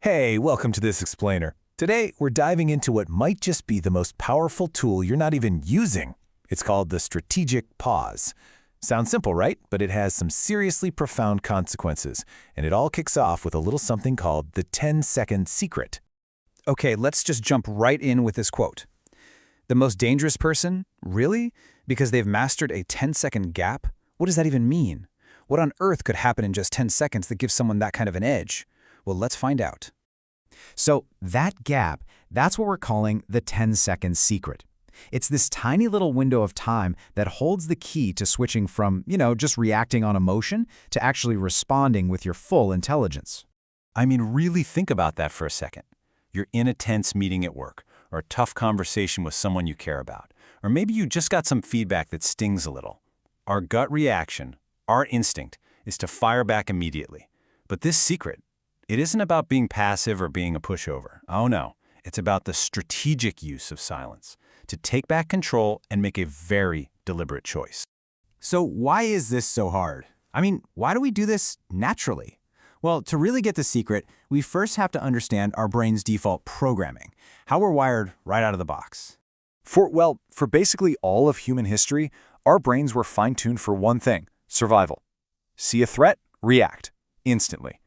Hey, welcome to this explainer. Today, we're diving into what might just be the most powerful tool you're not even using. It's called the strategic pause. Sounds simple, right? But it has some seriously profound consequences, and it all kicks off with a little something called the 10-second secret. Okay, let's just jump right in with this quote. The most dangerous person? Really? Because they've mastered a 10-second gap? What does that even mean? What on earth could happen in just 10 seconds that gives someone that kind of an edge? Well, let's find out. So that gap, that's what we're calling the 10-second secret. It's this tiny little window of time that holds the key to switching from, just reacting on emotion to actually responding with your full intelligence. I mean, really think about that for a second. You're in a tense meeting at work, or a tough conversation with someone you care about, or maybe you just got some feedback that stings a little. Our gut reaction, our instinct, is to fire back immediately. But this secret, it isn't about being passive or being a pushover. Oh no, it's about the strategic use of silence, to take back control and make a very deliberate choice. So why is this so hard? I mean, why do we do this naturally? Well, to really get the secret, we first have to understand our brain's default programming, how we're wired right out of the box. For basically all of human history, our brains were fine-tuned for one thing: survival. See a threat, react instantly.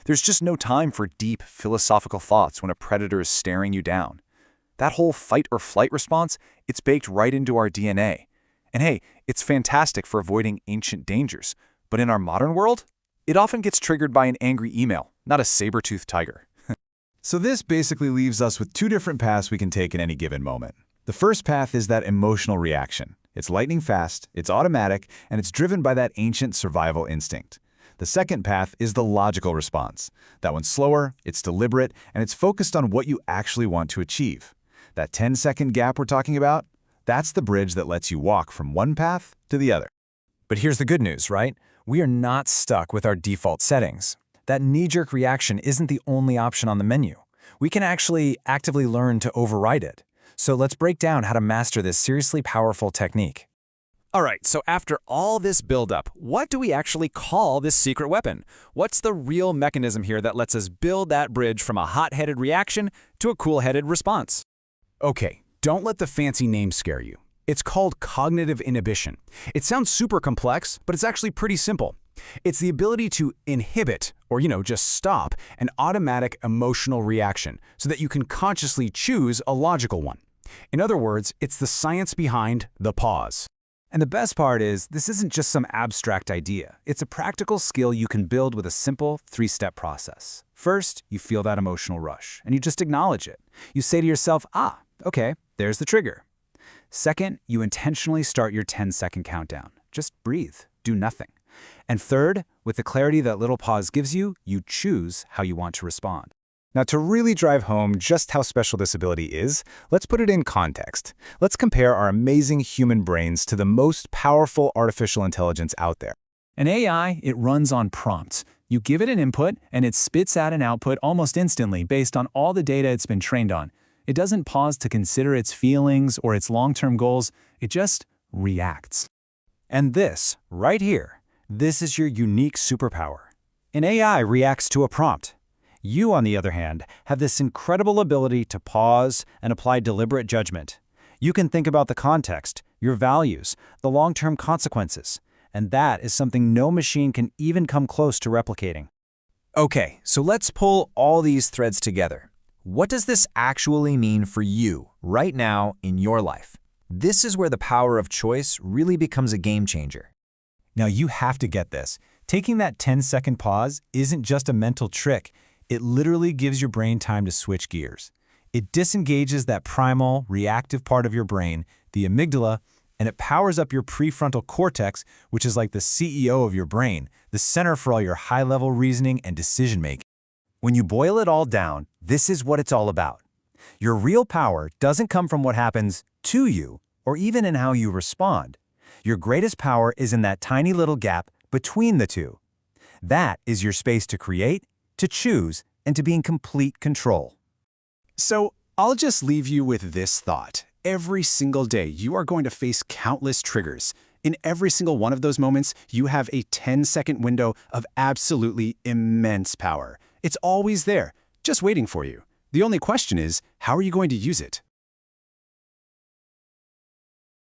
There's just no time for deep philosophical thoughts when a predator is staring you down. That whole fight or flight response, it's baked right into our DNA. And hey, it's fantastic for avoiding ancient dangers. But in our modern world, it often gets triggered by an angry email, not a saber-toothed tiger. So this basically leaves us with two different paths we can take in any given moment. The first path is that emotional reaction. It's lightning fast, it's automatic, and it's driven by that ancient survival instinct. The second path is the logical response. That one's slower, it's deliberate, and it's focused on what you actually want to achieve. That 10-second gap we're talking about, that's the bridge that lets you walk from one path to the other. But here's the good news, right? We are not stuck with our default settings. That knee-jerk reaction isn't the only option on the menu. We can actually actively learn to override it. So let's break down how to master this seriously powerful technique. All right, so after all this buildup, what do we actually call this secret weapon? What's the real mechanism here that lets us build that bridge from a hot-headed reaction to a cool-headed response? Okay, don't let the fancy name scare you. It's called cognitive inhibition. It sounds super complex, but it's actually pretty simple. It's the ability to inhibit, or just stop, an automatic emotional reaction so that you can consciously choose a logical one. In other words, it's the science behind the pause. And the best part is, this isn't just some abstract idea. It's a practical skill you can build with a simple 3-step process. First, you feel that emotional rush, and you just acknowledge it. You say to yourself, okay, there's the trigger. Second, you intentionally start your 10-second countdown. Just breathe, do nothing. And third, with the clarity that little pause gives you, you choose how you want to respond. Now, to really drive home just how special this ability is, let's put it in context. Let's compare our amazing human brains to the most powerful artificial intelligence out there. An AI, it runs on prompts. You give it an input, and it spits out an output almost instantly based on all the data it's been trained on. It doesn't pause to consider its feelings or its long-term goals. It just reacts. And this, right here, this is your unique superpower. An AI reacts to a prompt. You, on the other hand, have this incredible ability to pause and apply deliberate judgment. You can think about the context, your values, the long-term consequences, and that is something no machine can even come close to replicating. Okay, so let's pull all these threads together. What does this actually mean for you right now in your life? This is where the power of choice really becomes a game changer. Now you have to get this. Taking that 10-second pause isn't just a mental trick. It literally gives your brain time to switch gears. It disengages that primal, reactive part of your brain, the amygdala, and it powers up your prefrontal cortex, which is like the CEO of your brain, the center for all your high-level reasoning and decision-making. When you boil it all down, this is what it's all about. Your real power doesn't come from what happens to you, or even in how you respond. Your greatest power is in that tiny little gap between the two. That is your space to create, to choose, and to be in complete control. So I'll just leave you with this thought. Every single day, you are going to face countless triggers. In every single one of those moments, you have a 10-second window of absolutely immense power. It's always there. just waiting for you. The only question is, how are you going to use it?